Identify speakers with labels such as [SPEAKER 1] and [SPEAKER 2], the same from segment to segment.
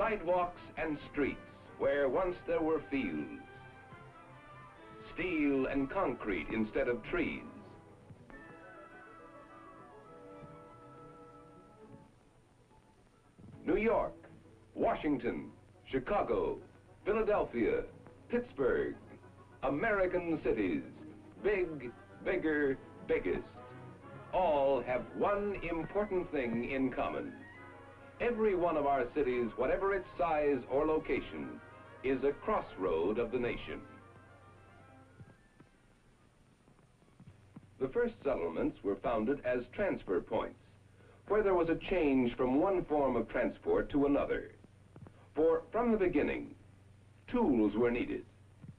[SPEAKER 1] Sidewalks and streets where once there were fields. Steel and concrete instead of trees. New York, Washington, Chicago, Philadelphia, Pittsburgh, American cities, big, bigger, biggest, all have one important thing in common. Every one of our cities, whatever its size or location, is a crossroad of the nation. The first settlements were founded as transfer points, where there was a change from one form of transport to another. For from the beginning, tools were needed,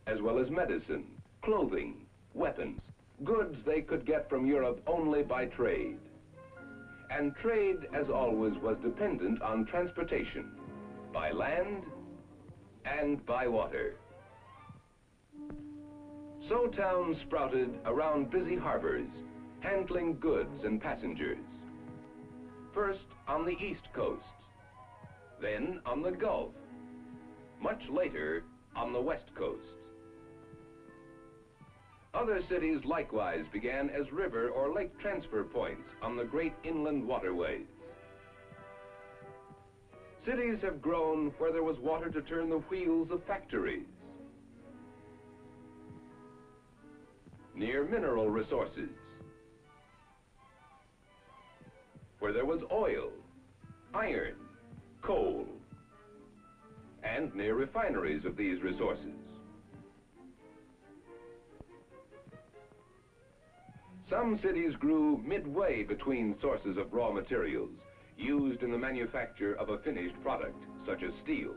[SPEAKER 1] as well as medicine, clothing, weapons, goods they could get from Europe only by trade. And trade, as always, was dependent on transportation, by land and by water. So towns sprouted around busy harbors, handling goods and passengers. First on the East Coast, then on the Gulf, much later on the West Coast. Other cities likewise began as river or lake transfer points on the great inland waterways. Cities have grown where there was water to turn the wheels of factories, near mineral resources, where there was oil, iron, coal, and near refineries of these resources. Some cities grew midway between sources of raw materials used in the manufacture of a finished product, such as steel.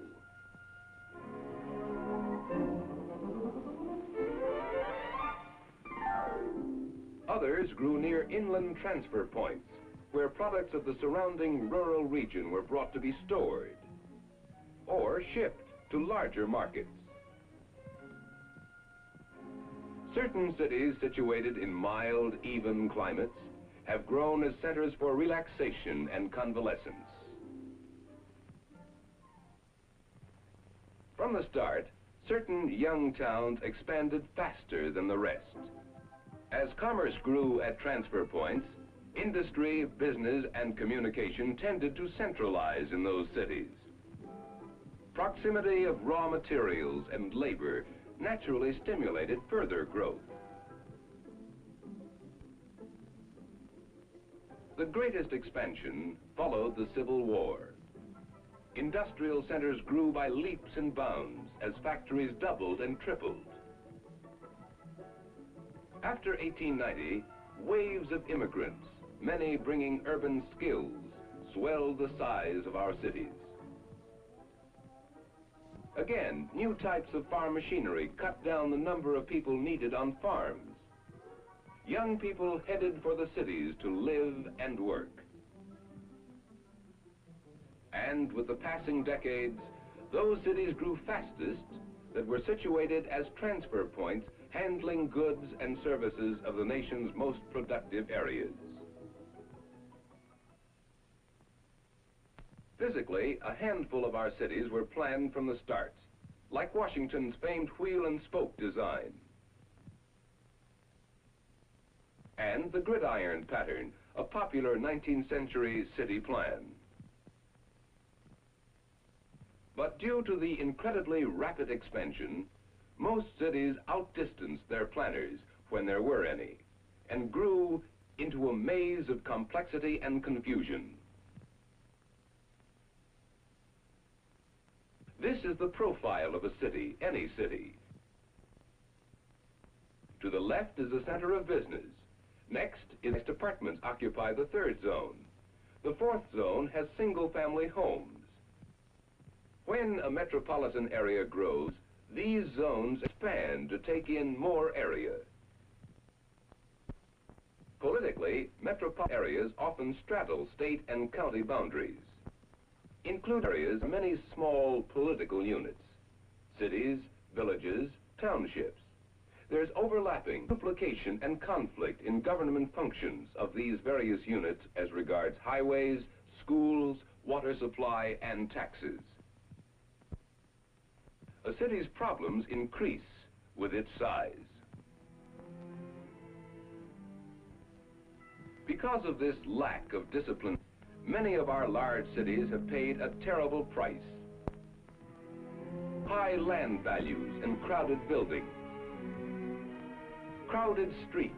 [SPEAKER 1] Others grew near inland transfer points, where products of the surrounding rural region were brought to be stored or shipped to larger markets. Certain cities situated in mild, even climates have grown as centers for relaxation and convalescence. From the start, certain young towns expanded faster than the rest. As commerce grew at transfer points, industry, business, and communication tended to centralize in those cities. Proximity of raw materials and labor naturally stimulated further growth. The greatest expansion followed the Civil War. Industrial centers grew by leaps and bounds as factories doubled and tripled. After 1890, waves of immigrants, many bringing urban skills, swelled the size of our cities. Again, new types of farm machinery cut down the number of people needed on farms. Young people headed for the cities to live and work. And with the passing decades, those cities grew fastest that were situated as transfer points handling goods and services of the nation's most productive areas. Physically, a handful of our cities were planned from the start, like Washington's famed wheel and spoke design, and the gridiron pattern, a popular 19th century city plan. But due to the incredibly rapid expansion, most cities outdistanced their planners, when there were any, and grew into a maze of complexity and confusion. This is the profile of a city, any city. To the left is the center of business. Next is apartments occupy the third zone. The fourth zone has single-family homes. When a metropolitan area grows, these zones expand to take in more area. Politically, metropolitan areas often straddle state and county boundaries. Include areas of many small political units, cities, villages, townships. There's overlapping, duplication, and conflict in government functions of these various units as regards highways, schools, water supply, and taxes. A city's problems increase with its size. Because of this lack of discipline, many of our large cities have paid a terrible price. High land values and crowded buildings, crowded streets,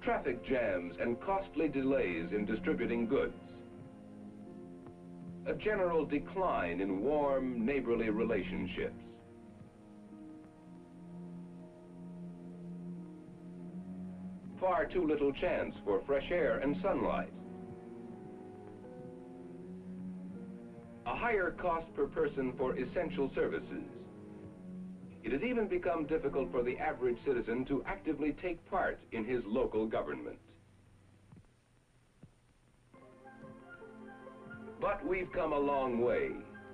[SPEAKER 1] traffic jams and costly delays in distributing goods, a general decline in warm neighborly relationships. Far too little chance for fresh air and sunlight. A higher cost per person for essential services. It has even become difficult for the average citizen to actively take part in his local government. But we've come a long way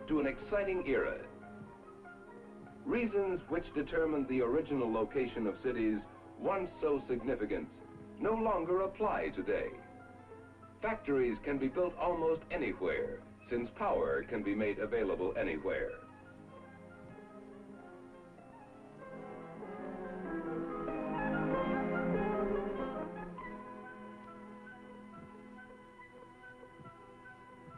[SPEAKER 1] to an exciting era. Reasons which determined the original location of cities, once so significant, no longer apply today. Factories can be built almost anywhere, since power can be made available anywhere.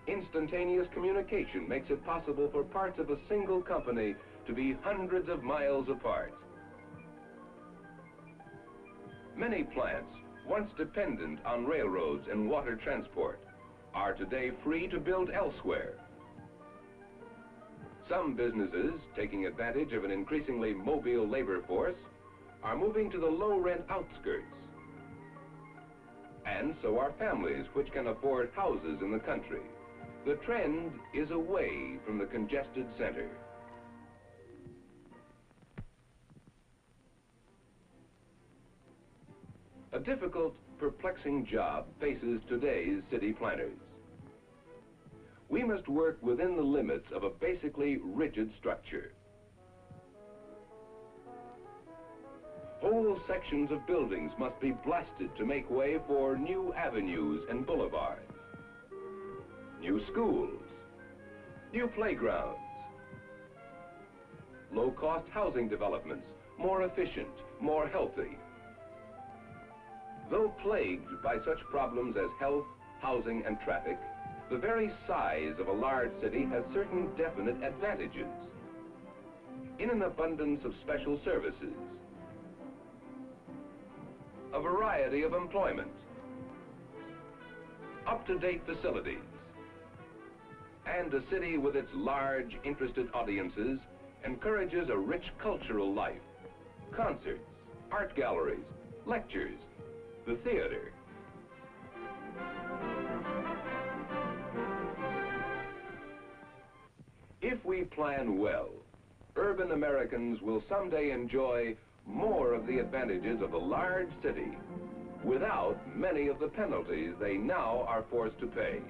[SPEAKER 1] Instantaneous communication makes it possible for parts of a single company to be hundreds of miles apart. Many plants, once dependent on railroads and water transport, are today free to build elsewhere. Some businesses, taking advantage of an increasingly mobile labor force, are moving to the low-rent outskirts. And so are families which can afford houses in the country. The trend is away from the congested center. A difficult, perplexing job faces today's city planners. We must work within the limits of a basically rigid structure. Whole sections of buildings must be blasted to make way for new avenues and boulevards, new schools, new playgrounds, low-cost housing developments, more efficient, more healthy. Though plagued by such problems as health, housing, and traffic, the very size of a large city has certain definite advantages. In an abundance of special services, a variety of employment, up-to-date facilities, and a city with its large, interested audiences encourages a rich cultural life, concerts, art galleries, lectures, the theater. If we plan well, urban Americans will someday enjoy more of the advantages of a large city without many of the penalties they now are forced to pay.